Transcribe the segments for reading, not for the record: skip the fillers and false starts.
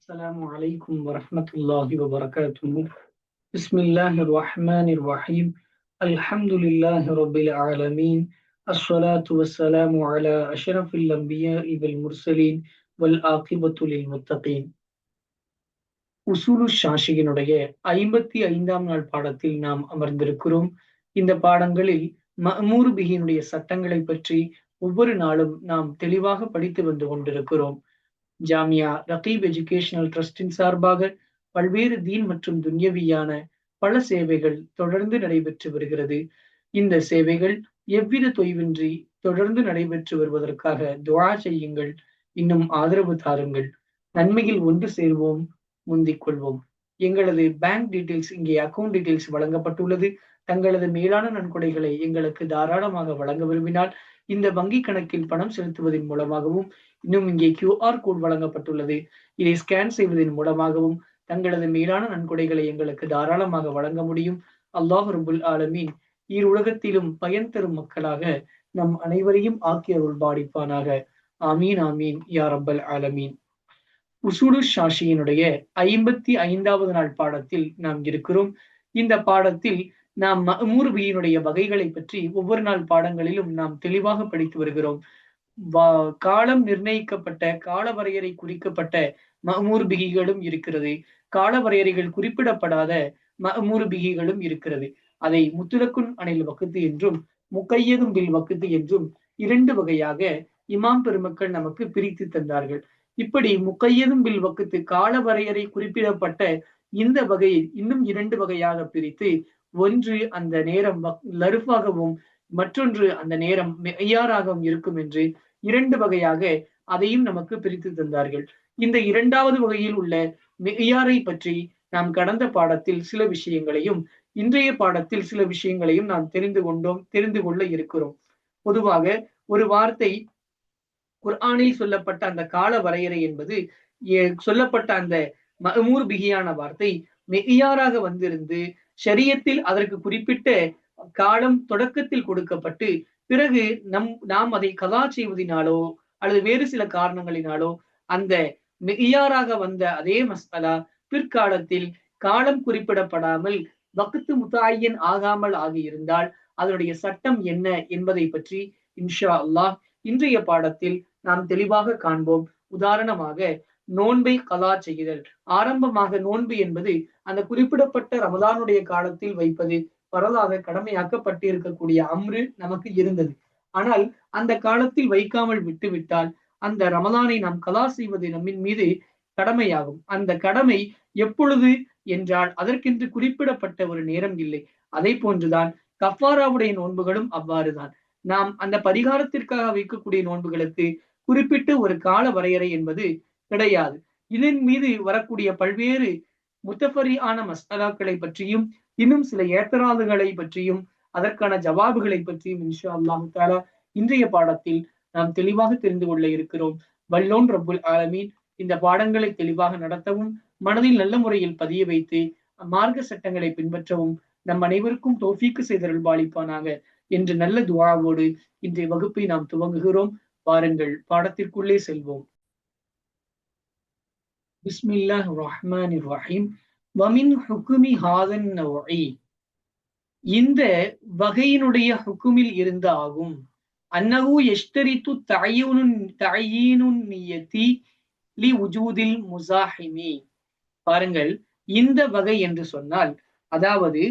السلام عليكم ورحمة الله وبركاته. بسم الله الرحمن الرحيم. الحمد لله رب العالمين. الصلاة والسلام على أشرف الأنبياء والمرسلين والعاقبة للمتقين. உசூலு ஷாஷியினுடைய 55ஆம் நாள் பாடத்தில் நாம் அமர்ந்திருக்கிறோம். இந்த பாடங்களில் மஅமூர் பிஹியினுடைய சட்டங்களை பற்றி ஒவ்வொரு நாளும் நாம் தெளிவாக படித்து வந்து கொண்டிருக்கிறோம். ஜாமியா ரகீப் எஜுகேஷனல் ட்ரஸ்டின் சார்பாக பல்வேறு தீன் மற்றும் துன்யவியான பல சேவைகள் தொடர்ந்து நடைபெற்று வருகிறது. இந்த சேவைகள் எவ்வித தொய்வின்றி தொடர்ந்து நடைபெற்று வருவதற்காக துஆ செய்யுங்கள், இன்னும் ஆதரவு தாருங்கள். நன்மையில் ஒன்று சேர்வோம், முந்திக் கொள்வோம். எங்களது பேங்க் டீடைல்ஸ், இங்கே அக்கவுண்ட் டீடைல்ஸ் வழங்கப்பட்டுள்ளது. தங்களது மேலான நன்கொடைகளை எங்களுக்கு தாராளமாக வழங்க விரும்பினால் இந்த வங்கி கணக்கில் பணம் செலுத்துவதன் மூலமாகவும், இன்னும் இங்கே QR கோட் வழங்கப்பட்டுள்ளது, இதை ஸ்கேன் செய்வதன் மூலமாகவும் தங்களது மேலான நன்கொடைகளை எங்களுக்கு தாராளமாக வழங்க முடியும். அல்லாஹ் ரபுல் ஆலமீன் உலகத்திலும் பயன் தரும் மக்களாக நம் அனைவரையும் ஆக்கி அருள் பாடிப்பானாக. ஆமீன் ஆமீன் யா ரப்பல் ஆலமீன். உசூலு ஷாஷியினுடைய 55வது நாள் பாடத்தில் நாம் இருக்கிறோம். இந்த பாடத்தில் நாம் மஅமூர் பிஹியினுடைய வகைகளை பற்றி ஒவ்வொரு நாள் பாடங்களிலும் நாம் தெளிவாக படித்து வருகிறோம். காலம் நிர்ணயிக்கப்பட்ட கால வரையறை குறிக்கப்பட்ட மஅமூர் பிஹிகளும் இருக்கிறது, கால வரையறைகள் குறிப்பிடப்படாத மஅமூர் பிஹிகளும் இருக்கிறது. அதை முத்துலக்குன் அனில் வக்து என்றும் முக்கையதும் பில் வக்து என்றும் இரண்டு வகையாக இமாம் பெருமக்கள் நமக்கு பிரித்து தந்தார்கள். இப்படி முக்கையதும் பில் வக்து கால வரையறை குறிப்பிடப்பட்ட இந்த வகையை இன்னும் இரண்டு வகையாக பிரித்து, ஒன்று அந்த நேரம் லருஃபாகவும் மற்றொன்று அந்த நேரம் மெய்யாராகவும் இருக்கும் என்று இரண்டு வகையாக அதையும் நமக்கு பிரித்து தந்தார்கள். இந்த இரண்டாவது வகையில் உள்ள மெய்யாரை பற்றி நாம் கடந்த பாடத்தில் சில விஷயங்களையும் இன்றைய பாடத்தில் சில விஷயங்களையும் நாம் தெரிந்து கொள்ள இருக்கிறோம். பொதுவாக ஒரு வார்த்தை குர்ஆனில் சொல்லப்பட்ட அந்த கால வரையறை என்பது சொல்லப்பட்ட அந்த மஅமூர் பிஹியான வார்த்தை மெய்யாராக வந்திருந்து ஷரியத்தில் அதற்கு குறிப்பிட்ட காலம் தொடக்கத்தில் கொடுக்கப்பட்டு பிறகு நாம் அதை கதா செய்வதனாலோ அல்லது வேறு சில காரணங்களினாலோ அந்த மெய்யாராக வந்த அதே மஸ்அலா பிற்காலத்தில் காலம் குறிப்பிடப்படாமல் வக்து முத்தாயன் ஆகாமல் ஆகியிருந்தால் அதனுடைய சட்டம் என்ன என்பதை பற்றி இன்ஷா அல்லாஹ் இன்றைய பாடத்தில் நாம் தெளிவாக காண்போம். உதாரணமாக நோன்பை கலா செய்தல். ஆரம்பமாக நோன்பு என்பது அந்த குறிப்பிடப்பட்ட ரமதானுடைய காலத்தில் வைப்பது பரவலாக கடமையாக்கப்பட்டிருக்கக்கூடிய அம்ரு நமக்கு இருந்தது. ஆனால் அந்த காலத்தில் வைக்காமல் விட்டுவிட்டால் அந்த ரமதானை நாம் கலா செய்வது நம்மின் மீது கடமையாகும். அந்த கடமை எப்பொழுது என்றால் அதற்கென்று குறிப்பிடப்பட்ட ஒரு நேரம் இல்லை. அதை போன்றுதான் கஃபாராவுடைய நோன்புகளும் அவ்வாறுதான். நாம் அந்த பரிகாரத்திற்காக வைக்கக்கூடிய நோன்புகளுக்கு குறிப்பிட்ட ஒரு கால வரையறை என்பது கிடையாது. இதன் மீது வரக்கூடிய பல்வேறு முத்தஃபரியான மஸ்அலாக்களை பற்றியும் இன்னும் சில ஏத்தராதுகளை பற்றியும் அதற்கான ஜவாபுகளை பற்றியும் இன்ஷா அல்லாஹு தஆலா இன்றைய பாடத்தில் நாம் தெளிவாக தெரிந்து கொள்ள இருக்கிறோம். வல்லோன் ரப்புல் ஆலமீன் இந்த பாடங்களை தெளிவாக நடத்தவும் மனதில் நல்ல முறையில் பதிய வைத்து மார்க்க சட்டங்களை பின்பற்றவும் நம் அனைவருக்கும் தௌஃபீக்கு செய்தருள் பாலிப்பானாக என்று நல்ல துஆவோடு இன்றைய வகுப்பை நாம் துவங்குகிறோம். வாருங்கள் பாடத்திற்குள்ளே செல்வோம். பிஸ்மில்லாஹ் ரஹ்மானிர் ரஹீம். வமின் ஹுக்குமி ஹாதன் நவ்இ, இந்த வகையினுடைய ஹுக்குமில் இருந்து ஆகும். அன்னஹு யஷ்தரித்து தஅயீனுன் நியதி லி வுஜூதில் முஸாஹிமி. பாருங்கள், இந்த வகை என்று சொன்னால் அதாவது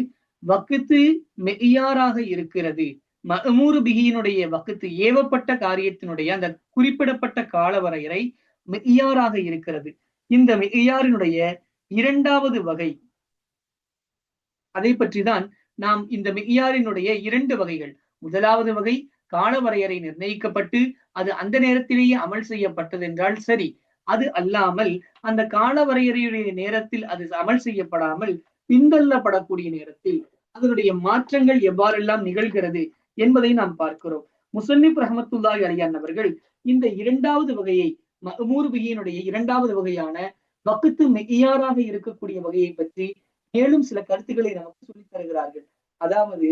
வக்து மெய்யாராக இருக்கிறது. மஅமூர் பிஹியினுடைய வக்து ஏவப்பட்ட காரியத்தினுடைய அந்த குறிப்பிடப்பட்ட கால வரையறை மெய்யாராக இருக்கிறது. இந்த மெய்யாரினுடைய இரண்டாவது வகை, அதை பற்றிதான் நாம் இந்த மெய்யாரினுடைய இரண்டு வகைகள். முதலாவது வகை கால வரையறை நிர்ணயிக்கப்பட்டு அது அந்த நேரத்திலேயே அமல் செய்யப்பட்டது என்றால் சரி. அது அல்லாமல் அந்த கால வரையறையுடைய நேரத்தில் அது அமல் செய்யப்படாமல் பின்தள்ளப்படக்கூடிய நேரத்தில் அதனுடைய மாற்றங்கள் எவ்வாறெல்லாம் நிகழ்கிறது என்பதை நாம் பார்க்கிறோம். முஸன்னிப் ரஹ்மத்துல்லாஹி அலைஹி அவர்கள் இந்த இரண்டாவது வகையை, மஅமூர் பிஹியினுடைய இரண்டாவது வகையான வக்து மெய்யாராக இருக்கக்கூடிய வகையை பற்றி மேலும் சில கருத்துக்களை நமக்கு சொல்லித் தருகிறார்கள். அதாவது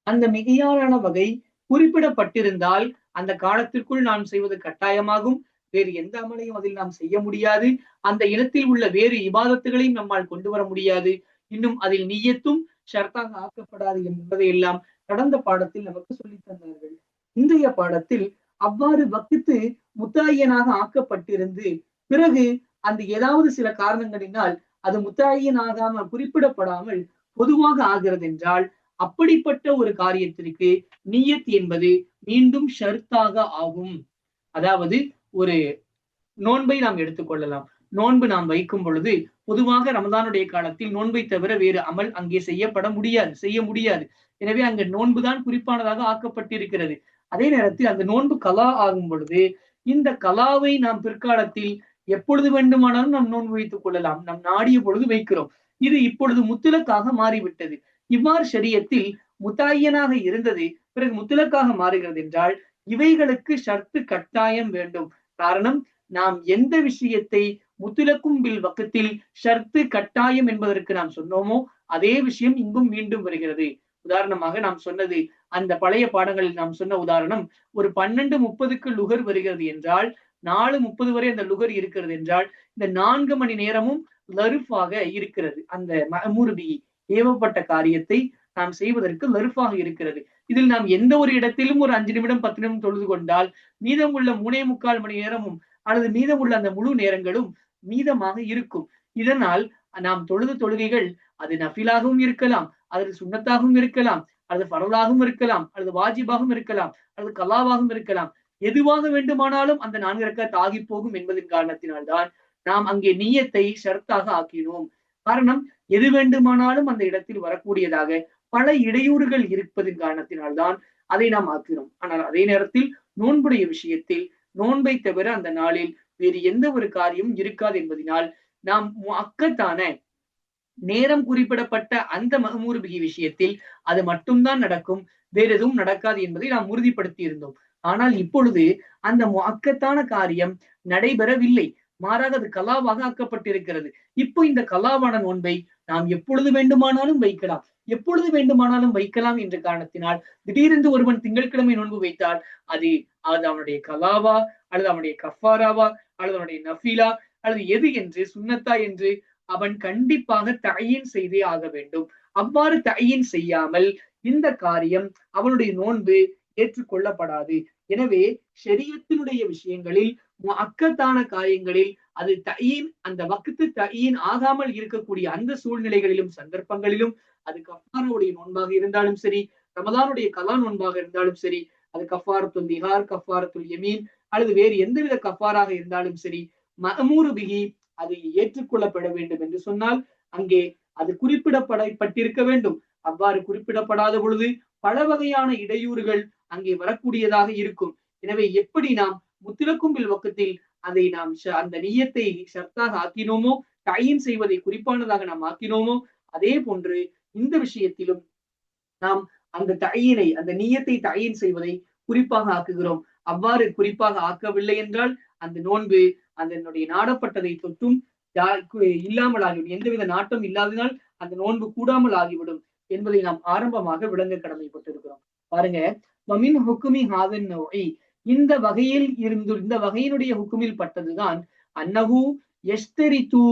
அந்த மெய்யாரான வகை குறிப்பிடப்பட்டிருந்தால் அந்த காலத்திற்குள் நாம் செய்வது கட்டாயமாகும். வேறு எந்த அமலையும் அதில் நாம் செய்ய முடியாது. அந்த இனத்தில் உள்ள வேறு இபாதத்துகளையும் நம்மால் கொண்டு வர முடியாது. இன்னும் அதில் நீயத்தும் ஷர்த்தாக ஆக்கப்படாது என்பதை எல்லாம் கடந்த பாடத்தில் நமக்கு சொல்லித் தந்தார்கள். இன்றைய பாடத்தில் அவ்வாறு வக்து முத்தாயனாக ஆக்கப்பட்டிருந்து பிறகு அந்த ஏதாவது சில காரணங்களினால் அது முத்தாயன் ஆகாமல் குறிப்பிடப்படாமல் பொதுவாக ஆகிறது என்றால் அப்படிப்பட்ட ஒரு காரியத்திற்கு நியத் என்பது மீண்டும் ஷர்த்தாக ஆகும். அதாவது ஒரு நோன்பை நாம் எடுத்துக்கொள்ளலாம். நோன்பு நாம் வைக்கும் பொழுது பொதுவாக ரமதானுடைய காலத்தில் நோன்பை தவிர வேறு அமல் அங்கே செய்ய முடியாது. எனவே அங்க நோன்புதான் குறிப்பானதாக ஆக்கப்பட்டிருக்கிறது. அதே நேரத்தில் அந்த நோன்பு கலா ஆகும் பொழுது இந்த கலாவை நாம் பிற்காலத்தில் எப்பொழுது வேண்டுமானாலும் நாம் நோன்பு வைத்துக் கொள்ளலாம். நம் நாடிய பொழுது வைக்கிறோம். இது இப்பொழுது முத்தலக்காக மாறிவிட்டது. இவ்வாறு ஷரியத்தில் முத்தாயனாக இருந்தது பிறகு முத்தலக்காக மாறுகிறது என்றால் இவைகளுக்கு ஷர்த்து கட்டாயம் வேண்டும். காரணம், நாம் எந்த விஷயத்தை முத்துலக்கும் பில் வக்கத்தில் ஷர்த்து கட்டாயம் என்பதற்கு நாம் சொன்னோமோ அதே விஷயம் இங்கும் மீண்டும் வருகிறது. உதாரணமாக நாம் சொன்னது, அந்த பழைய பாடங்களில் நாம் சொன்ன உதாரணம், ஒரு 12:30க்கு லுகர் வருகிறது என்றால் 4:30 வரை அந்த லுகர் இருக்கிறது என்றால் இந்த 4 மணி நேரமும் லருஃபாக இருக்கிறது. அந்த மஅமூர் பிஹி ஏவப்பட்ட காரியத்தை நாம் செய்வதற்கு லருஃபாக இருக்கிறது. இதில் நாம் எந்த ஒரு இடத்திலும் ஒரு 5 நிமிடம் 10 நிமிடம் தொழுது கொண்டால் மீதம் உள்ள 3.25 மணி நேரமும் அல்லது மீதம் உள்ள அந்த முழு நேரங்களும் மீதமாக இருக்கும். இதனால் நாம் தொழுது தொழுகைகள் அது நஃபிலாகவும் இருக்கலாம், அது சுன்னத்தாகவும் இருக்கலாம், அல்லது ஃபரலாகவும் இருக்கலாம், அல்லது வாஜிபாகவும் இருக்கலாம், அல்லது கலாவாகவும் இருக்கலாம். எதுவாக வேண்டுமானாலும் அந்த 4 ரக்காத் ஆகி போகும் என்பதன் காரணத்தினால்தான் நாம் அங்கே நியத்தை ஷர்த்தாக ஆக்கினோம். காரணம், எது வேண்டுமானாலும் அந்த இடத்தில் வரக்கூடியதாக பல இடையூறுகள் இருப்பதன் காரணத்தினால்தான் அதை நாம் ஆக்கிறோம். ஆனால் அதே நேரத்தில் நோன்புடைய விஷயத்தில் நோன்பை தவிர அந்த நாளில் வேறு எந்த ஒரு காரியமும் இருக்காது என்பதனால் நாம் முஅக்கத்தான நேரம் குறிப்பிடப்பட்ட அந்த மஅமூர் பிஹி விஷயத்தில் அது மட்டும்தான் நடக்கும், வேற எதுவும் நடக்காது என்பதை நாம் உறுதிப்படுத்தி இருந்தோம். ஆனால் இப்பொழுது அந்த முஅக்கத்தான காரியம் நடைபெறவில்லை. மாறாக அது கலாவாக ஆக்கப்பட்டிருக்கிறது. இப்போ இந்த கலாவான நோன்பை நாம் எப்பொழுது வேண்டுமானாலும் வைக்கலாம், எப்பொழுது வேண்டுமானாலும் வைக்கலாம் என்ற காரணத்தினால் திடீரென்று ஒருவன் திங்கட்கிழமை நோன்பு வைத்தால் அது அது அவனுடைய கலாவா அல்லது அவனுடைய கஃபாராவா அல்லது அவனுடைய நஃபீலா அல்லது எது என்று சுன்னத்தா என்று அவன் கண்டிப்பாக தயீன் செய்தே ஆக வேண்டும். அவ்வாறு தயீன் செய்யாமல் இந்த காரியம் அவனுடைய நோன்பு ஏற்றுக்கொள்ளப்படாது. எனவே ஷரியத்தினுடைய விஷயங்களில் முஅக்கத்தான காரியங்களில் அது தயீன், அந்த வக்து தயீன் ஆகாமல் இருக்கக்கூடிய அந்த சூழ்நிலைகளிலும் சந்தர்ப்பங்களிலும் அது கஃபாராவுடைய நோன்பாக இருந்தாலும் சரி, ரமதானுடைய கலா நோன்பாக இருந்தாலும் சரி, அது கஃபாரத்துல் நிஹார், கஃபாரத்துல் யமீன் அல்லது வேறு எந்தவித கஃபாராக இருந்தாலும் சரி, மஅமூர் பிஹி அது ஏற்றுக்கொள்ளப்பட வேண்டும் என்று சொன்னால் அங்கே அது குறிப்பிடப்பட்டிருக்க வேண்டும். அவ்வாறு குறிப்பிடப்படாத பொழுது பல வகையான இடையூறுகள் அங்கே வரக்கூடியதாக இருக்கும். எனவே எப்படி நாம் முத்திலக்கும் பில் வக்கத்தில் அதை நாம் அந்த நியத்தை ஷர்த்தாக ஆக்கினோமோ, தயீன் செய்வதை குறிப்பானதாக நாம் ஆக்கினோமோ, அதே போன்று இந்த விஷயத்திலும் நாம் அந்த தயீனை, அந்த நியத்தை தயீன் செய்வதை குறிப்பாக ஆக்குகிறோம். அவ்வாறு குறிப்பாக ஆக்கவில்லை என்றால் அந்த நோன்பு அதனுடைய நாடப்பட்டதை தொட்டும் இல்லாமல் ஆகிவிடும். எந்தவித நாட்டம் இல்லாததினால் அந்த நோன்பு கூடாமல் ஆகிவிடும் என்பதை நாம் ஆரம்பமாக விளங்க கடமைப்பட்டிருக்கிறோம். பாருங்க, மமின் ஹுக்குமி ஹாதன் நௌஇ, இந்த வகையில் இருந்து இந்த வகையினுடைய ஹுக்குமில் பட்டதுதான் அன்னஹு யஸ்தரித்து,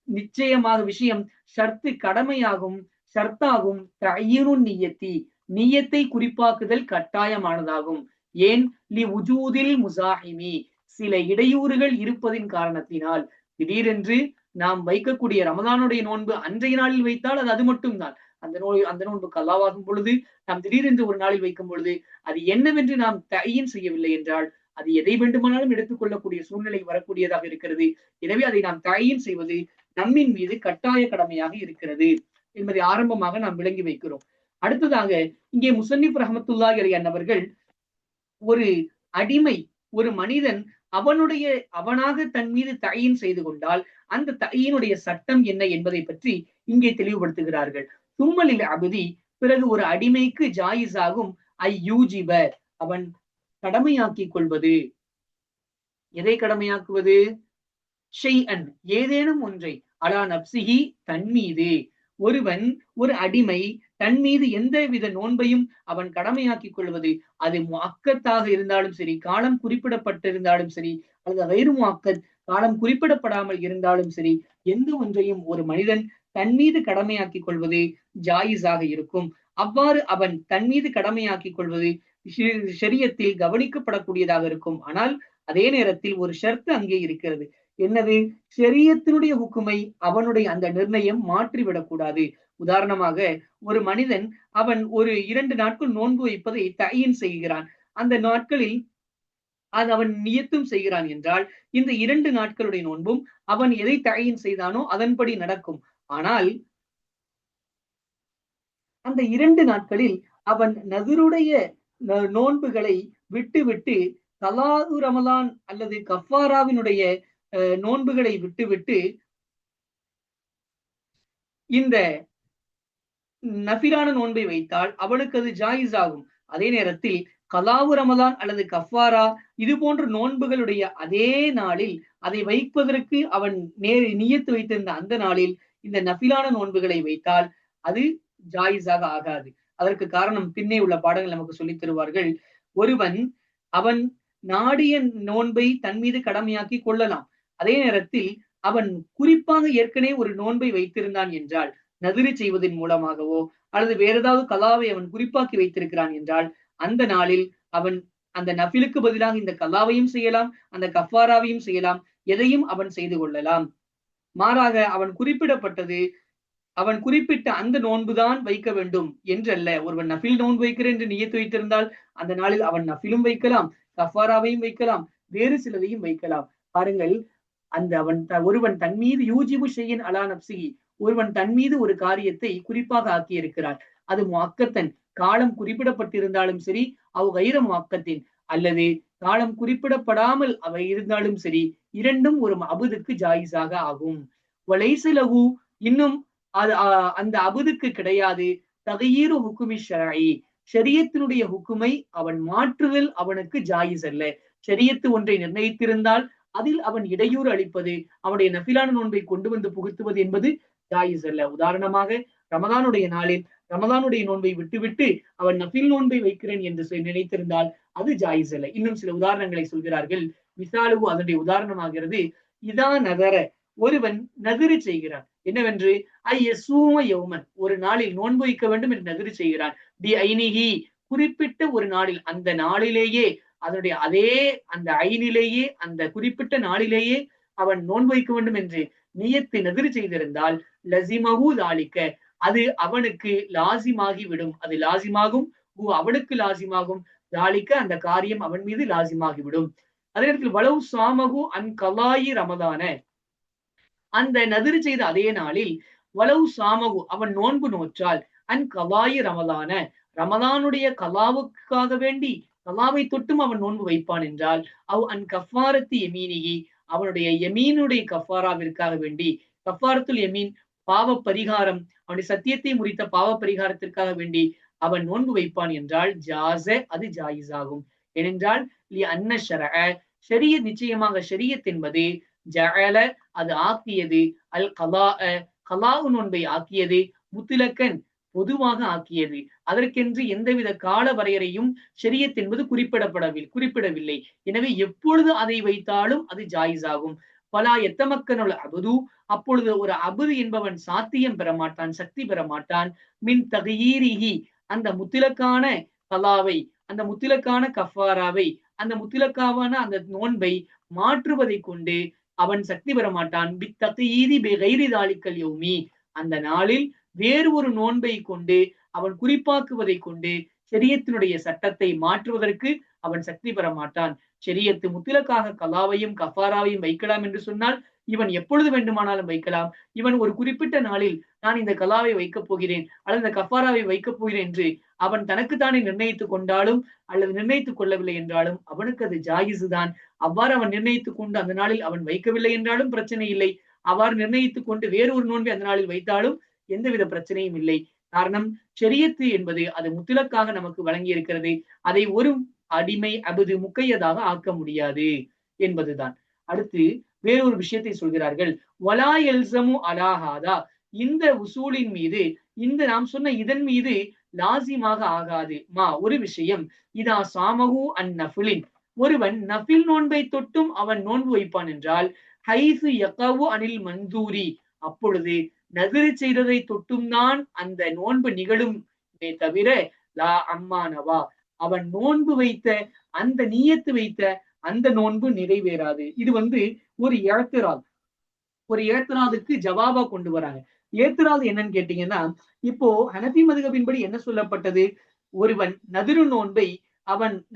நிச்சயமாக விஷயம் ஷர்த்து கடமையாகும், ஷர்த்தாகும், தயீனுன் நியத்தி, நியத்தை குறிப்பாக்குதல் கட்டாயமானதாகும். ஏன்? லி உஜூதில் முசாஹிமி, சில இடையூறுகள் இருப்பதின் காரணத்தினால். திடீரென்று நாம் வைக்கக்கூடிய ரமதானுடைய நோன்பு அன்றைய நாளில் வைத்தால் அது மட்டும்தான். அந்த நோன்பு கல்லாவாகும் பொழுது நாம் திடீரென்று ஒரு நாளில் வைக்கும் பொழுது அது என்னவென்று நாம் தயீன் செய்யவில்லை என்றால் அது எதை வேண்டுமானாலும் எடுத்துக்கொள்ளக்கூடிய சூழ்நிலை வரக்கூடியதாக இருக்கிறது. எனவே அதை நாம் தயீன் செய்வது நம்மின் மீது கட்டாய கடமையாக இருக்கிறது என்பதை ஆரம்பமாக நாம் விளங்கி வைக்கிறோம். அடுத்ததாக இங்கே முசன்னிப் ரஹ்மத்துல்லாஹி அலைஹி அவர்கள் ஒரு அடிமை, ஒரு மனிதன் அவனாக தன் மீது தயீன் செய்து கொண்டால் அந்த தயீனுடைய சட்டம் என்ன என்பதை பற்றி இங்கே தெளிவுபடுத்துகிறார்கள். தும்மலில் அபதி, பிறகு ஒரு அடிமைக்கு ஜாயிஸ் ஆகும் ஐயூஜிப, அவன் கடமையாக்கிக் கொள்வது. எதை கடமையாக்குவது? ஷைஅன், ஏதேனும் ஒன்றை, அலா நப்சிஹி, தன் மீது. ஒருவன், ஒரு அடிமை தன் மீது எந்தவித நோன்பையும் அவன் கடமையாக்கிக் கொள்வது, அது முஅக்கத்தாக இருந்தாலும் சரி, காலம் குறிப்பிடப்பட்டிருந்தாலும் சரி, அல்லது கைரு முஅக்கத் காலம் குறிப்பிடப்படாமல் இருந்தாலும் சரி, எந்த ஒன்றையும் ஒரு மனிதன் தன் மீது கடமையாக்கிக் கொள்வது ஜாயிஸாக இருக்கும். அவ்வாறு அவன் தன் மீது கடமையாக்கிக் கொள்வது ஷரியத்தில் கவனிக்கப்படக்கூடியதாக இருக்கும். ஆனால் அதே நேரத்தில் ஒரு ஷர்த்து அங்கே இருக்கிறது. என்னது? ஷரியத்தினுடைய ஹுக்குமை அவனுடைய அந்த நிர்ணயம் மாற்றிவிடக்கூடாது. உதாரணமாக, ஒரு மனிதன் அவன் ஒரு 2 நாட்கள் நோன்பு வைப்பதை தயின் செய்கிறான். அந்த நாட்களில் அது அவன் நியத்தும் செய்கிறான் என்றால், இந்த 2 நாட்களுடைய நோன்பும் அவன் எதை தயின் செய்தானோ அதன்படி நடக்கும். ஆனால் அந்த 2 நாட்களில் அவன் நதிருடைய நோன்புகளை விட்டுவிட்டு கலாது ரமலான் அல்லது கஃபாராவினுடைய நோன்புகளை விட்டுவிட்டு இந்த நஃபிலான நோன்பை வைத்தால் அவனுக்கு அது ஜாயிஸ் ஆகும். அதே நேரத்தில் கலாவு ரமலான் அல்லது கஃபாரா இது போன்ற நோன்புகளுடைய அதே நாளில் அதை வைப்பதற்கு அவன் நியத்து வைத்திருந்த அந்த நாளில் இந்த நஃபிலான நோன்புகளை வைத்தால் அது ஜாயிஸாக ஆகாது. அதற்கு காரணம் பின்னே உள்ள பாடங்கள் நமக்கு சொல்லித் தருவார்கள். ஒருவன் அவன் நாடிய நோன்பை தன் மீது கடமையாக்கி கொள்ளலாம். அதே நேரத்தில் அவன் குறிப்பாக ஏற்கனவே ஒரு நோன்பை வைத்திருந்தான் என்றால், நதிரு செய்வதன் மூலமாகவோ அல்லது வேற ஏதாவது கலாவை அவன் குறிப்பாக்கி வைத்திருக்கிறான் என்றால், அந்த நாளில் அவன் அந்த நஃபிலுக்கு பதிலாக இந்த கலாவையும் செய்யலாம், அந்த கஃபாராவையும் செய்யலாம், எதையும் அவன் செய்து கொள்ளலாம். மாறாக அவன் குறிப்பிடப்பட்டது அவன் குறிப்பிட்ட அந்த நோன்புதான் வைக்க வேண்டும் என்றல்ல. ஒருவன் நஃபில் நோன்பு வைக்கிறேன் என்று நியத்து வைத்திருந்தால் அந்த நாளில் அவன் நஃபிலும் வைக்கலாம், கஃபாராவையும் வைக்கலாம், வேறு சிலதையும் வைக்கலாம். பாருங்கள், அந்த ஒருவன் தன் மீது யூஜிபு ஷையின் அலா நப்சிஹி, ஒருவன் தன் மீது ஒரு காரியத்தை குறிப்பாக ஆக்கி இருக்கிறார். அது முஅக்கத்தன் காலம் குறிப்பிடப்பட்டிருந்தாலும் சரி, அவ் கைர முஅக்கத்தின் அல்லது காலம் குறிப்பிடப்படாமல் அவை இருந்தாலும் சரி, இரண்டும் ஒரு அபுதுக்கு ஜாயிஸாக ஆகும். வலைசலகு இன்னும் அது அந்த அபுதுக்கு கிடையாது தகையீரு ஹுக்குமி ஷரஇ, ஷரியத்தினுடைய ஹுக்குமை அவன் மாற்றுதல் அவனுக்கு ஜாயிஸ் அல்ல. ஷரியத்து ஒன்றை நிர்ணயித்திருந்தால் அதில் அவன் இடையூறு அளிப்பது, அவனுடைய நஃபிலான நோன்பை கொண்டு வந்து புகுத்துவது என்பது ஜாயிஸ் அல்ல. உதாரணமாக, ரமதானுடைய நாளில் ரமதானுடைய நோன்பை விட்டுவிட்டு அவன் நஃபில் நோன்பை வைக்கிறேன் என்று நினைத்திருந்தால் அது ஜாயிஸ் அல்ல. இன்னும் சில உதாரணங்களை சொல்கிறார்கள். மிசாலுகு அதனுடைய உதாரணமாகிறது. இதா நகர, ஒருவன் நதிரு செய்கிறான். என்னவென்று? யௌமன், ஒரு நாளில் நோன்பு வைக்க வேண்டும் என்று நதிரு செய்கிறான். பி ஐனிஹி, குறிப்பிட்ட ஒரு நாளில், அந்த நாளிலேயே அதனுடைய அதே அந்த ஐனிலேயே அந்த குறிப்பிட்ட நாளிலேயே அவன் நோன்பு வைக்க வேண்டும் என்று நியத்து நதிரு செய்திருந்தால் லசிமஹு தாலிக்க, அது அவனுக்கு லாசிமாகி விடும். அது லாசிமாகும், அவனுக்கு லாசிமாகும். தாலிக்க, அந்த காரியம் அவன் மீது லாசிமாகிவிடும். அதே நேரத்தில் வலவு சாமகு அன் கலாயி ரமதான, அந்த நதிரு செய்த அதே நாளில் வலவு சாமகு அவன் நோன்பு நோற்றால் அன் கலாயி ரமதான, ரமதானுடைய கலாவுக்காக வேண்டி கலாவை தொட்டும் அவன் நோன்பு வைப்பான் என்றால், அவ் அன் கஃபாரத்தி எமீனிகி, அவனுடைய எமீனுடைய கஃபாராவிற்காக வேண்டி, கஃபாரத்துல் எமீன் பாவ பரிகாரம், அவனுடைய சத்தியத்தை முறித்த பாவ பரிகாரத்திற்காக வேண்டி அவன் நோன்பு வைப்பான் என்றால் ஜாஸ, அது ஜாயிஸ் ஆகும். ஏனென்றால் லி அன்ன ஷரஅ, ஷரியத் நிச்சயமாக ஷரியத் என்பது ஜஅல, அது ஆக்கியது, அல் கலாஅ, கலாவு நோன்பை ஆக்கியது, முத்லகன் பொதுவாக ஆக்கியது. அதற்கென்று எந்தவித கால வரையறையும் ஷரியத் என்பது குறிப்பிடவில்லை. எனவே எப்பொழுது அதை வைத்தாலும் அது ஜாயிஸ் ஆகும். பலா எத்தமக்கனுள் அபுது, அப்பொழுது ஒரு அபுது என்பவன் சாத்தியம் பெற மாட்டான், சக்தி பெற மாட்டான். மின் தகயீரிஹி, அந்த முத்திலக்கான கலாவை, அந்த முத்திலக்கான கஃபாராவை, அந்த முத்திலக்காவான அந்த நோன்பை மாற்றுவதை கொண்டு அவன் சக்தி பெற மாட்டான். பித்தகயீரி பிகைரி தாலிக்கல் யௌமி, அந்த நாளில் வேறு ஒரு நோன்பை கொண்டு அவன் குறிப்பாக்குவதை கொண்டு ஷரியத்தினுடைய சட்டத்தை மாற்றுவதற்கு அவன் சக்தி பெற மாட்டான். ஷரியத்து முத்திலக்காக கலாவையும் கஃபாராவையும் வைக்கலாம் என்று சொன்னால் இவன் எப்பொழுது வேண்டுமானாலும் வைக்கலாம். இவன் ஒரு குறிப்பிட்ட நாளில் நான் இந்த கலாவை வைக்கப் போகிறேன் அல்லது இந்த கஃபாராவை வைக்கப் போகிறேன் என்று அவன் தனக்குத்தானே நிர்ணயித்துக் கொண்டாலும் அல்லது நிர்ணயித்துக் கொள்ளவில்லை என்றாலும் அவனுக்கு அது ஜாயிசு தான். அவ்வாறு அவன் நிர்ணயித்துக் கொண்டு அந்த நாளில் அவன் வைக்கவில்லை என்றாலும் பிரச்சனை இல்லை. அவ்வாறு நிர்ணயித்துக் கொண்டு வேறு ஒரு நோன்பை அந்த நாளில் வைத்தாலும் எந்தவித பிரச்சனையும் இல்லை. காரணம், ஷரியத்து என்பது அது முத்திலக்காக நமக்கு வழங்கி இருக்கிறது. அதை ஒரு அடிமை அபுது முக்கையதாக ஆக்க முடியாது என்பதுதான். அடுத்து வேறொரு விஷயத்தை சொல்கிறார்கள். வலா எல்சமு அலாஹாதா, இந்த உசூலின் மீது இந்த நாம் சொன்ன இதன் மீது லாசிமாக ஆகாது. ஒரு விஷயம், இதா சாமகு அன் நஃபிலின், ஒருவன் நஃபில் நோன்பை தொட்டும் அவன் நோன்பு வைப்பான் என்றால், ஹைசு யகவு அனில் மன்தூரி, அப்பொழுது நதிரு செய்ததை தொட்டும் தான் அந்த நோன்பு நிகழும் தவிர லா அம்மானவா, அவன் நோன்பு வைத்த அந்த நீயத்து வைத்த அந்த நோன்பு நிறைவேறாது. இது ஒரு ஏத்திரால், ஒரு ஏத்திராதுக்கு ஜவாபா கொண்டு வராங்க. ஏத்திராது என்னன்னு கேட்டீங்கன்னா, இப்போ ஹனபி மதுகபின்படி என்ன சொல்லப்பட்டது, ஒருவன் நதிரு நோன்பை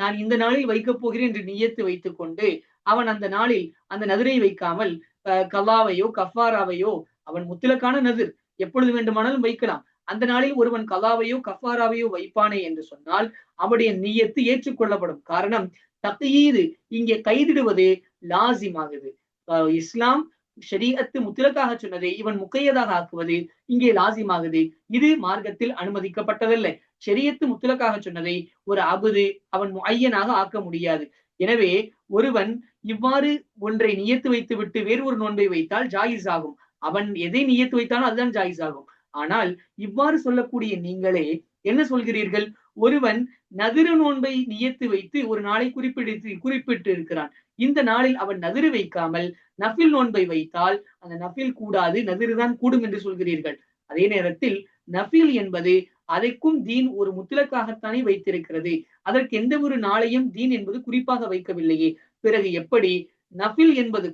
நான் இந்த நாளில் வைக்கப் போகிறேன் என்று நியத்து வைத்துக் கொண்டு அவன் அந்த நாளில் அந்த நதிரை வைக்காமல் கலாவையோ கஃபாராவையோ, அவன் முத்திலக்கான நதிர் எப்பொழுது வேண்டுமானாலும் வைக்கலாம், அந்த நாளில் ஒருவன் கலாவையோ கஃபாராவையோ வைப்பானே என்று சொன்னால் அவனுடைய நியத்து ஏற்றுக்கொள்ளப்படும். காரணம், தக்யீது இங்கே கைதிடுவது லாசிம் ஆகுது. இஸ்லாம் ஷரீஅத்து முத்திலக்காக சொன்னதை இவன் முக்கையதாக ஆக்குவது இங்கே லாசிமாகுது. இது மார்க்கத்தில் அனுமதிக்கப்பட்டதல்ல. ஷரியத்து முத்திலக்காக சொன்னதை ஒரு அபுது அவன் முஐயனாக ஆக்க முடியாது. எனவே ஒருவன் இவ்வாறு ஒன்றை நியத்து வைத்து விட்டு வேறு ஒரு நோன்பை வைத்தால் ஜாயிஸ் ஆகும். அவன் எதை நியத்து வைத்தாலும் அதுதான் ஜாயிஸ் ஆகும். ஆனால் இவ்வாறு சொல்லக்கூடிய நீங்களே என்ன சொல்கிறீர்கள், ஒருவன் நதிரு நோன்பை நியத்து வைத்து ஒரு நாளை குறிப்பிட்டு இருக்கிறான், இந்த நாளில் அவன் நதிரு வைக்காமல் நஃபில் நோன்பை வைத்தால் அந்த நஃபில் கூடாது, நதிரு தான் கூடும் என்று சொல்கிறீர்கள். அதே நேரத்தில் நஃபில் என்பது அதைக்கும் தீன் ஒரு முத்திலக்காகத்தானே வைத்திருக்கிறது. அதற்கு எந்த ஒரு நாளையும் தீன் என்பது குறிப்பாக வைக்கவில்லையே. பிறகு எப்படி நஃபில் என்பது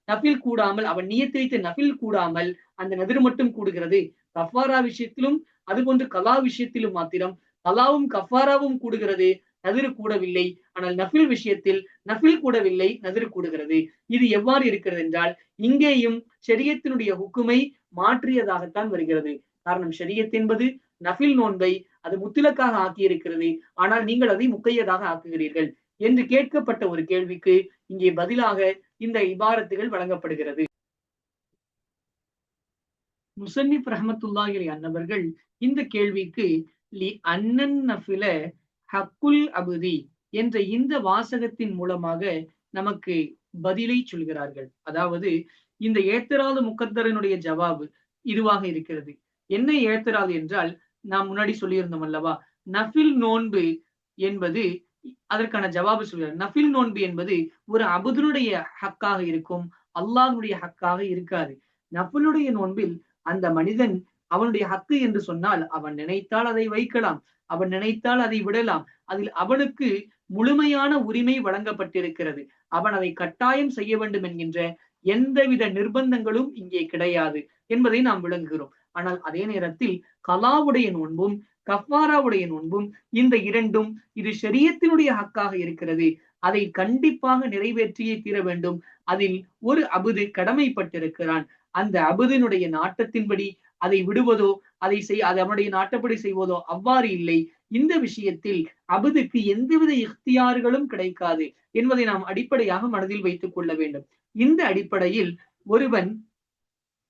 நஃபில் கூடாமல் அவன் நியத்து வைத்த நஃபில் கூடாமல் அந்த நதிரு மட்டும் கூடுகிறது? கஃபாரா விஷயத்திலும் அதுபோன்று கலா விஷயத்திலும் மாத்திரம் கலாவும் கஃபாராவும் கூடுகிறது, நதிரு கூடவில்லை. ஆனால் நஃபில் விஷயத்தில் நஃபில் கூடவில்லை, நதிரு கூடுகிறது. இது எவ்வாறு இருக்கிறது என்றால், இங்கேயும் ஷரியத்தினுடைய ஹுக்குமை மாற்றியதாகத்தான் வருகிறது. காரணம், ஷரியத் என்பது நஃபில் நோன்பை அது முத்திலக்காக ஆக்கி இருக்கிறது, ஆனால் நீங்கள் அதை முக்கையதாக ஆக்குகிறீர்கள் என்று கேட்கப்பட்ட ஒரு கேள்விக்கு இங்கே பதிலாக இந்த இபாரத்துகள் வழங்கப்படுகிறது. முசன்னிப் ரஹ்மத்துல்லாஹி அன்னவர்கள் இந்த கேள்விக்கு லி அன்னன் நஃபில ஹக்குல் அபுதி என்ற இந்த வாசகத்தின் மூலமாக நமக்கு பதிலை சொல்கிறார்கள். அதாவது இந்த ஏத்திராது முக்கத்தரனுடைய ஜவாபு இதுவாக இருக்கிறது. என்ன ஏத்திராது என்றால், நாம் முன்னாடி சொல்லியிருந்தோம் அல்லவா, நஃபில் நோன்பு என்பது அதற்கான ஜவாபு சொல்கிறார். நஃபில் நோன்பு என்பது ஒரு அபுதனுடைய ஹக்காக இருக்கும், அல்லாஹ்வுடைய ஹக்காக இருக்காது. நஃபிலுடைய நோன்பில் அந்த மனிதன் அவனுடைய ஹக்கு என்று சொன்னால் அவன் நினைத்தால் அதை வைக்கலாம், அவன் நினைத்தால் அதை விடலாம். அதில் அவனுக்கு முழுமையான உரிமை வழங்கப்பட்டிருக்கிறது. அவன் அதை கட்டாயம் செய்ய வேண்டும் என்கின்ற எந்தவித நிர்பந்தங்களும் இங்கே கிடையாது என்பதை நாம் விளங்குகிறோம். ஆனால் அதே நேரத்தில் கலாவுடைய நோன்பும் கஃபாராவுடைய நோன்பும் இந்த இரண்டும் இது ஷரியத்தினுடைய ஹக்காக இருக்கிறது. அதை கண்டிப்பாக நிறைவேற்றியே தீர வேண்டும். அதில் ஒரு அபுது கடமைப்பட்டிருக்கிறான். அந்த அபுதினுடைய நாட்டத்தின்படி அதை விடுவதோ அதை அது அவனுடைய நாட்டப்படி செய்வதோ அவ்வாறு இல்லை. இந்த விஷயத்தில் அபுதுக்கு எந்தவித இஃப்தியார்களும் கிடைக்காது என்பதை நாம் அடிப்படையாக மனதில் வைத்துக் கொள்ள வேண்டும். இந்த அடிப்படையில் ஒருவன்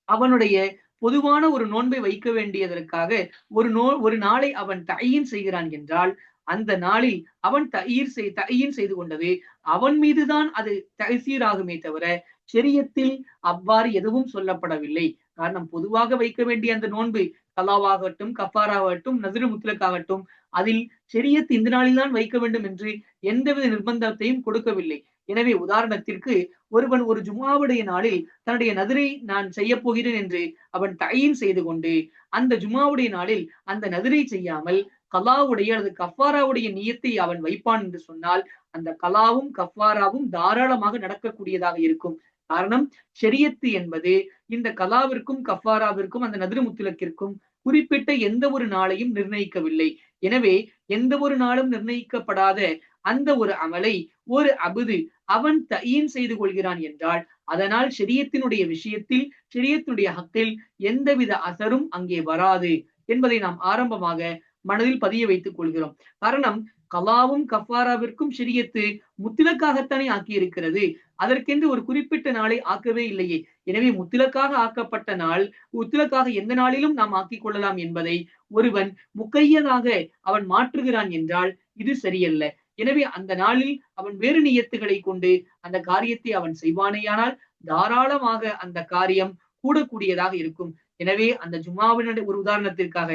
அவனுடைய பொதுவான ஒரு நோன்பை வைக்க வேண்டியதற்காக ஒரு நாளை அவன் தயீன் செய்கிறான் என்றால், அந்த நாளில் அவன் தயீன் செய்து கொண்டது அவன் மீதுதான் அது தசீராகுமே தவிர ஷரியத்தில் அவ்வாறு எதுவும் சொல்லப்படவில்லை. காரணம், பொதுவாக வைக்க வேண்டிய அந்த நோன்பு கலாவாகட்டும் கஃபாராகட்டும் நதிரு முத்லக்காகட்டும் அதில் ஷரியத் இந்த நாளில் தான் வைக்க வேண்டும் என்று எந்தவித நிர்பந்தத்தையும் கொடுக்கவில்லை. எனவே உதாரணத்திற்கு ஒருவன் ஒரு ஜுமாவுடைய நாளில் தன்னுடைய நதிரை நான் செய்ய போகிறேன் என்று அவன் தயீன் செய்து கொண்டு அந்த ஜுமாவுடைய நாளில் அந்த நதிரை செய்யாமல் கலாவுடைய அல்லது கஃபாராவுடைய நியத்தை அவன் வைப்பான் என்று சொன்னால் அந்த கலாவும் கஃபாராவும் தாராளமாக நடக்கக்கூடியதாக இருக்கும். காரணம், ஷரியத்து என்பது இந்த கலாவிற்கும் கஃபாராவிற்கும் அந்த நதிரு முத்துலக்கிற்கும் குறிப்பிட்ட எந்த ஒரு நாளையும் நிர்ணயிக்கவில்லை. எனவே எந்த ஒரு நாளும் நிர்ணயிக்கப்படாத அந்த ஒரு அமலை ஒரு அபுது அவன் தயீன் செய்து கொள்கிறான் என்றால் அதனால் ஷரியத்தினுடைய விஷயத்தில் ஷரியத்தினுடைய ஹக்கில் எந்தவித அசரும் அங்கே வராது என்பதை நாம் ஆரம்பமாக மனதில் பதிய வைத்துக் கொள்கிறோம். காரணம், கலாவும் கஃபாராவிற்கும் ஷரியத்து முத்திலக்காகத்தானே ஆக்கி இருக்கிறது, அதற்கென்று ஒரு குறிப்பிட்ட நாளை ஆக்கவே இல்லையே. எனவே முத்திலக்காக ஆக்கப்பட்ட நாள் முத்திலக்காக எந்த நாளிலும் நாம் ஆக்கிக் கொள்ளலாம் என்பதை ஒருவன் முக்கையதாக அவன் மாற்றுகிறான் என்றால் இது சரியல்ல. எனவே அந்த நாளில் அவன் வேறு நியத்துகளை கொண்டு அந்த காரியத்தை அவன் செய்வானேயானால் தாராளமாக அந்த காரியம் கூடக்கூடியதாக இருக்கும். எனவே அந்த ஜும்மாவினுடைய ஒரு உதாரணத்திற்காக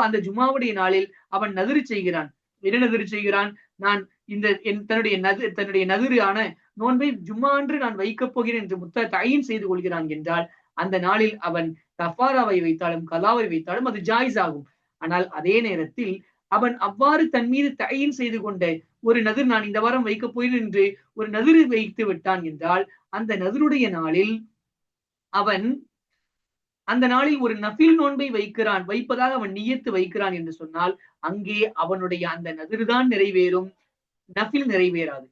அந்த ஜும்மாவுடைய நாளில் அவன் நதிரு செய்கிறான். என்ன நதிரு செய்கிறான்? நான் இந்த தன்னுடைய நதிரான நோன்பை ஜும்மா அன்று நான் வைக்கப் போகிறேன் என்று தயீன் செய்து கொள்கிறான் என்றால் அந்த நாளில் அவன் கஃபாராவை வைத்தாலும் கலாவை வைத்தாலும் அது ஜாயிஸ் ஆகும். ஆனால் அதே நேரத்தில் அவன் அவ்வாறு தன் மீது தயீன் செய்து கொண்ட ஒரு நதிர் நான் இந்த வாரம் வைக்கப் போகிறேன் என்று ஒரு நதிரு வைத்து விட்டான் என்றால் அந்த நதிருடைய நாளில் அவன் அந்த நாளில் ஒரு நஃபில் நோன்பை வைப்பதாக அவன் நியத்து வைக்கிறான் என்று சொன்னால் அங்கே அவனுடைய அந்த நதிர்தான் நிறைவேறும், நஃபில் நிறைவேறாது.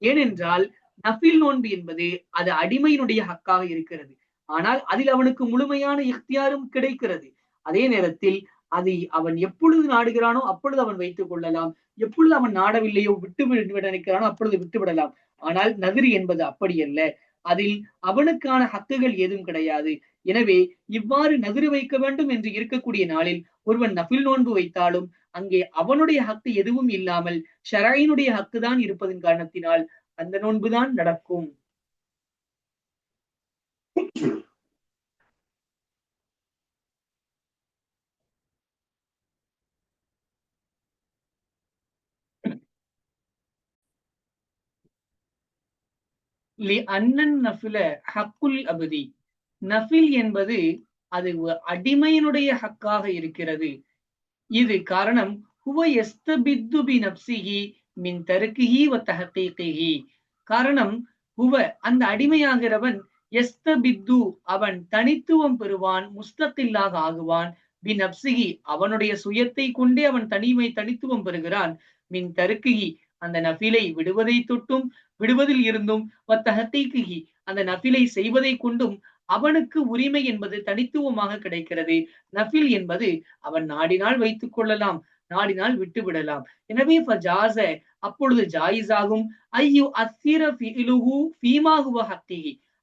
ஏனென்றால் நஃபில் நோன்பு என்பது அது அடிமையினுடைய ஹக்காக இருக்கிறது. ஆனால் அதில் அவனுக்கு முழுமையான இக்தியாரும் கிடைக்கிறது. அதே நேரத்தில் அதை அவன் எப்பொழுது நாடுகிறானோ அப்பொழுது அவன் வைத்துக் கொள்ளலாம், எப்பொழுது அவன் நாடவில்லையோ விட நினைக்கிறானோ அப்பொழுது விட்டுவிடலாம். ஆனால் நதிர் என்பது அப்படி அல்ல, அதில் அவனுக்கான ஹக்குகள் ஏதும் கிடையாது. எனவே இவ்வாறு நதிரு வைக்க வேண்டும் என்று இருக்கக்கூடிய நாளில் ஒருவன் நஃபில் நோன்பு வைத்தாலும் அங்கே அவனுடைய ஹக்கு எதுவும் இல்லாமல் ஷரஈனுடைய ஹக்கு தான் இருப்பதன் காரணத்தினால் அந்த நோன்புதான் நடக்கும். நஃபில் என்பது அது அடிமையினுடைய ஹக்காக இருக்கிறது. இது காரணம் காரணம் அந்த அடிமையாகிறவன் அவன் தனித்துவம் பெறுவான், முஸ்தகில்லாக ஆகுவான். பினப்சிஹி அவனுடைய சுயத்தை கொண்டே அவன் தனித்துவம் பெறுகிறான். மின் தருக்கிஹி அந்த நஃபிலை விடுவதை தொட்டும் விடுவதில் இருந்தும் அந்த நஃபிலை செய்வதை கொண்டும் அவனுக்கு உரிமை என்பது தனித்துவமாக கிடைக்கிறது. நஃபில் என்பது அவன் நாடினால் வைத்துக் கொள்ளலாம், நாடினால் விட்டு விடலாம். எனவே அப்பொழுது ஜாயிஸ் ஆகும்.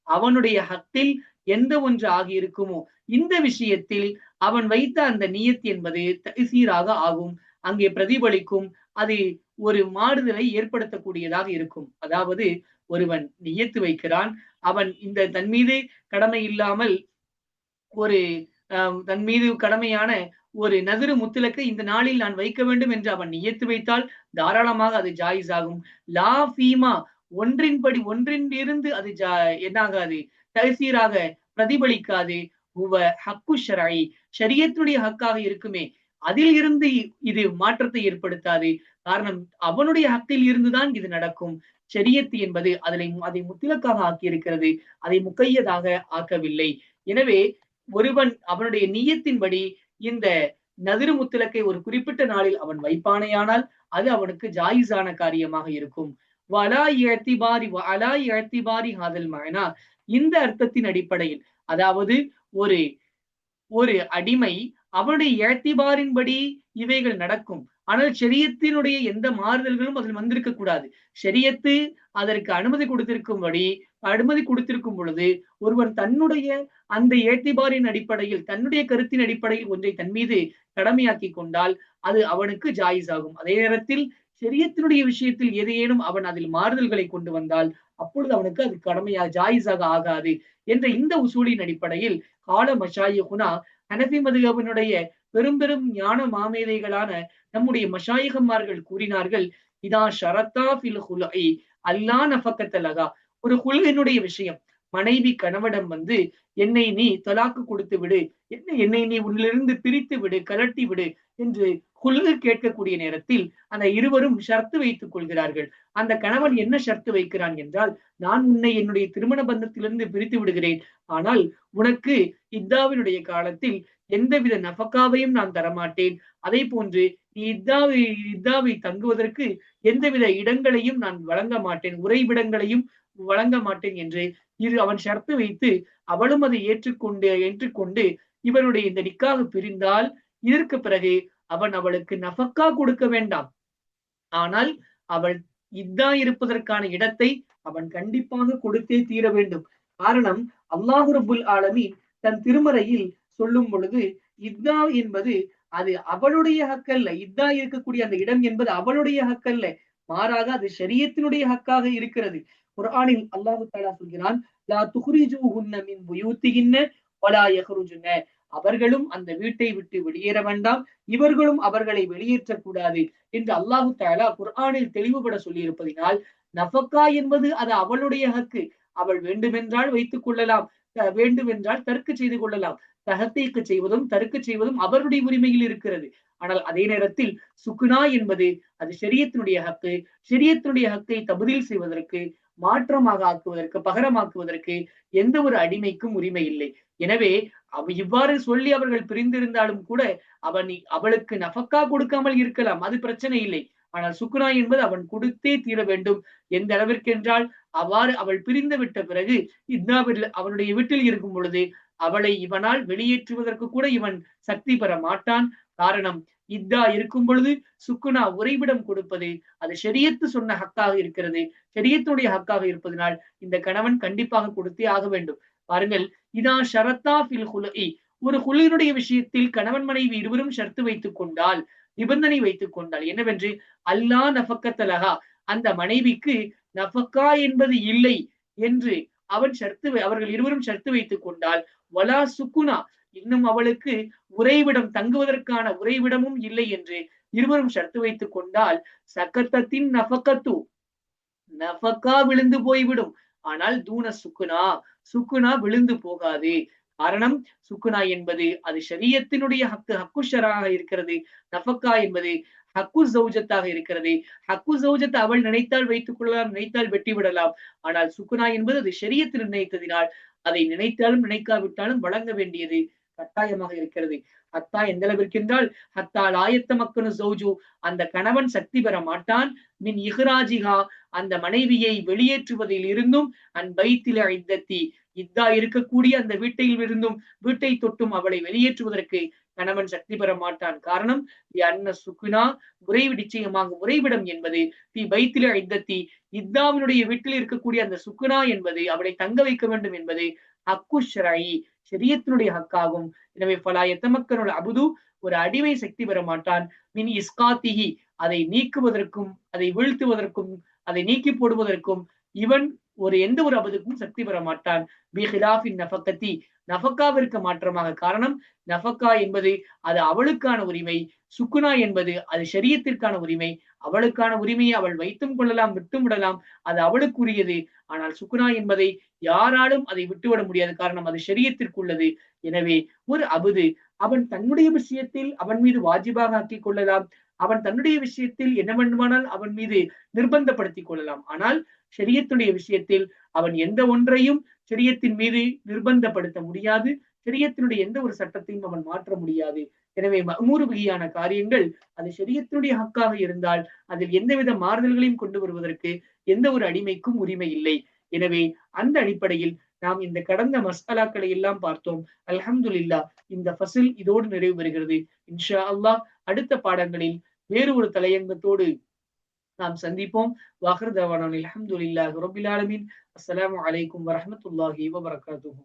அவனுடைய ஹக்கில் எந்த ஒன்று ஆகியிருக்குமோ இந்த விஷயத்தில் அவன் வைத்த அந்த நியத் என்பது தஸீராக ஆகும், அங்கே பிரதிபலிக்கும், அது ஒரு மாறுதலை ஏற்படுத்தக்கூடியதாக இருக்கும். அதாவது ஒருவன் நியத்து வைக்கிறான், அவன் இந்த தன் மீது கடமை இல்லாமல் ஒரு தன் மீது கடமையான ஒரு நதிரு முத்தலக்கை இந்த நாளில் நான் வைக்க வேண்டும் என்று அவன் நியத்து வைத்தால் தாராளமாக அது ஜாயிஸ் ஆகும். லா ஃபீமா ஒன்றின்படி ஒன்றின் இருந்து அது என்னாகாது, தஸீராக பிரதிபலிக்காது. ஹக்கு ஷரஈ ஷரியத்துடைய ஹக்காக இருக்குமே அதில் இருந்து இது மாற்றத்தை ஏற்படுத்தாது. காரணம் அவனுடைய ஹக்கில் இருந்துதான் இது நடக்கும். ஷரியத் என்பது அதை முத்திலக்காக ஆக்கி இருக்கிறது, அதை முக்கையதாக ஆக்கவில்லை. எனவே ஒருவன் அவனுடைய நியத்தின்படி இந்த நதிரு முத்திலக்கை ஒரு குறிப்பிட்ட நாளில் அவன் வைப்பானேயானால் அது அவனுக்கு ஜாயிஸான காரியமாக இருக்கும். இந்த அர்த்தத்தின் அடிப்படையில் அதாவது ஒரு அடிமை அவனுடைய ஏத்திபாரின்படி இவைகள் நடக்கும், ஆனால் ஷரியத்தினுடைய எந்த மாறுதல்களும் அதில் வந்திருக்க கூடாது. ஷரியத்து அதற்கு அனுமதி கொடுத்திருக்கும் பொழுது ஒருவன் தன்னுடைய அந்த ஏத்திபாரின் அடிப்படையில் தன்னுடைய கருத்தின் அடிப்படையில் ஒன்றை தன் மீது கடமையாக்கி கொண்டால் அது அவனுக்கு ஜாயிஸ் ஆகும். அதே நேரத்தில் ஷரியத்தினுடைய விஷயத்தில் ஏதேனும் அவன் அதில் மாறுதல்களை கொண்டு வந்தால் அப்பொழுது அவனுக்கு அது ஜாயிஸாக ஆகாது என்ற இந்த உசூலின் அடிப்படையில் கால மஷாயிகுனா ஹனஃபி மதுஹபினுடைய பெரும் ஞான மாமேதைகளான நம்முடைய மஷாயிகமார்கள் கூறினார்கள், இதா ஷரத்தா ஃபில் ஹுல்இ அல்லா நஃபக்கத்தலகா, ஒரு ஹுல்இனுடைய விஷயம், மனைவி கணவனிடம் வந்து என்னை நீ தலாக்கு கொடுத்து விடு, என்னை நீ உன்னிலிருந்து பிரித்து விடு, கலட்டி விடு என்று ஹுல்உ கேட்கக்கூடிய நேரத்தில் அந்த இருவரும் ஷர்த்து வைத்துக் கொள்கிறார்கள். அந்த கணவன் என்ன ஷர்த்து வைக்கிறான் என்றால், நான் உன்னை என்னுடைய திருமண பந்தத்திலிருந்து பிரித்து விடுகிறேன், ஆனால் உனக்கு இத்தாவினுடைய காலத்தில் எந்தவித நஃபக்காவையும் நான் தரமாட்டேன், அதே போன்று நீ இத்தாவை தங்குவதற்கு எந்தவித இடங்களையும் நான் வழங்க மாட்டேன், உறைவிடங்களையும் வழங்க மாட்டேன் என்று அவன் ஷர்த்து வைத்து அவளும் அதை ஏற்றுக்கொண்டு இவனுடைய இந்த நிக்காக பிரிந்தால் இதற்கு பிறகு அவன் அவளுக்கு நஃபக்கா கொடுக்க வேண்டாம், ஆனால் அவள் இதா இருப்பதற்கான இடத்தை அவன் கண்டிப்பாக கொடுத்தே தீர வேண்டும். காரணம், அல்லாஹ் ரப்புல் ஆலமீன் தன் திருமறையில் சொல்லும் பொழுது இதா என்பது அது அவளுடைய ஹக்கல்ல, இதா இருக்கக்கூடிய அந்த இடம் என்பது அவளுடைய ஹக்கல்ல, மாறாக அது ஷரியத்தினுடைய ஹக்காக இருக்கிறது. குர்ஆனில் அல்லாஹ் தஆலா சொல்கிறான், லா துக்ரிஜூஹுன்ன மின் புயூத்திஹின்ன வலா யக்ருஜுன, அவர்களும் அந்த வீட்டை விட்டு வெளியேற வேண்டாம், இவர்களும் அவர்களை வெளியேற்றக்கூடாது என்று அல்லாஹு தஆலா குர்ஆனில் தெளிவுபட சொல்லி இருப்பதினால், நஃபக்கா என்பது அது அவளுடைய ஹக்கு. அவள் வேண்டுமென்றால் வைத்துக் கொள்ளலாம், வேண்டுமென்றால் தர்க்கு செய்து கொள்ளலாம். தஹத்தீக்கு செய்வதும் தர்க்கு செய்வதும் அவருடைய உரிமையில் இருக்கிறது. ஆனால் அதே நேரத்தில் சுக்குனா என்பது அது ஷரியத்தினுடைய ஹக்கு. ஷரியத்தினுடைய ஹக்கை தபதீல் செய்வதற்கு, மாற்றமாக ஆக்குவதற்கு, பகரமாக்குவதற்கு எந்த ஒரு அடிமைக்கும் உரிமை இல்லை. எனவே இவ்வாறு சொல்லி அவர்கள் பிரிந்திருந்தாலும் கூட அவளுக்கு நஃபக்கா கொடுக்காமல் இருக்கலாம், அது பிரச்சனை இல்லை. ஆனால் சுக்குனா என்பது அவன் கொடுத்தே தீர வேண்டும். எந்த அளவிற்கு என்றால், அவ்வாறு அவள் பிரிந்து விட்ட பிறகு அவனுடைய வீட்டில் இருக்கும் பொழுது அவளை இவனால் வெளியேற்றுவதற்கு கூட இவன் சக்தி பெற மாட்டான். காரணம், இத்தா இருக்கும் பொழுது சுக்குனா உறைவிடம் கொடுப்பது அது ஷரியத்து சொன்ன ஹக்காக இருக்கிறது. ஷரியத்துடைய ஹக்காக இருப்பதனால் இந்த கணவன் கண்டிப்பாக கொடுத்தே ஆக வேண்டும். பாருங்கள், இதா ஷரத்தா ஃபில் ஹுலஇ, ஒரு ஹுலினுடைய விஷயத்தில் கணவன் மனைவி இருவரும் ஷர்த்து வைத்துக் கொண்டால், நிபந்தனை வைத்துக் கொண்டால் என்னவென்று, அல்லா நஃபக்கத்தலஹா, அந்த மனைவிக்கு நஃபக்கா என்பது இல்லை என்று அவர்கள் இருவரும் ஷர்த்து வைத்துக் கொண்டால், வலா சுக்குனா, இன்னும் அவளுக்கு உறைவிடம், தங்குவதற்கான உறைவிடமும் இல்லை என்று இருவரும் ஷர்த்து வைத்துக் கொண்டால், சக்கத்தத்தின் நஃபக்கத்து, நஃபக்கா விழுந்து போய்விடும். ஆனால் தூன சுக்குனா, சுக்குனா விழுந்து போகாது. காரணம், சுக்குனா என்பது அது ஷரியத்தினுடைய ஹக்குஷராக இருக்கிறது. நஃபக்கா என்பது ஹக்கு சௌஜத்தாக இருக்கிறது. ஹக்கு சௌஜத்தை அவள் நினைத்தால் வைத்துக் கொள்ளலாம், நினைத்தால் வெட்டி விடலாம். ஆனால் சுக்குனா என்பது அது ஷரியத்தில் நிர்ணயித்ததினால் அதை நினைத்தாலும் நினைக்காவிட்டாலும் வழங்க வேண்டியது கட்டாயமாக இருக்கிறது. ஹத்தா எந்த அளவிற்கு என்றால், ஹத்தால் ஆயத்த மக்கனு சௌஜு, அந்த கணவன் சக்தி பெற மாட்டான், மின் இஹ்ராஜிகா, அந்த மனைவியை வெளியேற்றுவதில் இருந்தும், அன் பைத்தில இத்தத்தி, இத்தா இருக்கக்கூடிய அந்த வீட்டையில் இருந்தும், வீட்டை தொட்டும் அவளை வெளியேற்றுவதற்கு கணவன் சக்தி பெற மாட்டான். காரணம், அன்ன சுக்குனா, நிச்சயமாக உறைவிடம் என்பது பைத்தில இத்தத்தி, இத்தாவினுடைய வீட்டில் இருக்கக்கூடிய அந்த சுக்குனா என்பது அவளை தங்க வைக்க வேண்டும் என்பது ஹக்கு ஷரஈ, ஷரியத்தினுடைய ஹக்காகும். எனவே பலா எத்தமக்கனுடைய அபுது, ஒரு அடிமை சக்தி பெற மாட்டான், மின் இஸ்காத்திஹி, அதை நீக்குவதற்கும், அதை வீழ்த்துவதற்கும், அதை நீக்கி போடுவதற்கும் இவன் எந்த ஒரு அபதுக்கும் சக்தி பெற மாட்டான். பிஹிலாஃபின் நஃபக்கத்தி, நஃபக்காவிற்கு மாற்றமாக. காரணம், நஃபக்கா என்பது அது அவளுக்கான உரிமை, சுக்குனா என்பது அது ஷரியத்திற்கான உரிமை. அவளுக்கான உரிமையை அவள் வைத்தும் கொள்ளலாம், விட்டும் விடலாம், அது அவளுக்குரியது. ஆனால் சுக்குனா என்பதை யாராலும் அதை விட்டுவிட முடியாது. காரணம், அது ஷரியத்திற்குள்ளது. எனவே ஒரு அபுது அவன் தன்னுடைய விஷயத்தில் அவன் மீது வாஜிபாக ஆக்கிக் கொள்ளலாம், அவன் தன்னுடைய விஷயத்தில் என்ன வேண்டுமானால் அவன் மீது நிர்பந்தப்படுத்திக் கொள்ளலாம். ஆனால் ஷரியத்துடைய விஷயத்தில் அவன் எந்த ஒன்றையும் ஷரியத்தின் மீது நிர்பந்தப்படுத்த முடியாது. ஷரியத்தினுடைய எந்த ஒரு சட்டத்தையும் அவன் மாற்ற முடியாது. எனவே மஅமூர் பிஹியான காரியங்கள் அது ஷரியத்தினுடைய ஹக்காக இருந்தால் அதில் எந்தவித மாறுதல்களையும் கொண்டு வருவதற்கு எந்த ஒரு அடிமைக்கும் உரிமை இல்லை. எனவே அந்த அடிப்படையில் நாம் இந்த கடந்த மசாலாக்களை எல்லாம் பார்த்தோம். அல்ஹம்துலில்லாஹ், இந்த ஃபஸ்ல் இதோடு நிறைவு பெறுகிறது. இன்ஷா அல்லாஹ் அடுத்த பாடங்களில் வேறு ஒரு தலையங்கத்தோடு நாம் சந்திப்போம். வாஹிர் தவானா அல்ஹம்துலில்லாஹி ரப்பில் ஆலமீன். அஸ்ஸலாமு அலைக்கும் வரஹ்மத்துல்லாஹி வபரகாத்துஹு.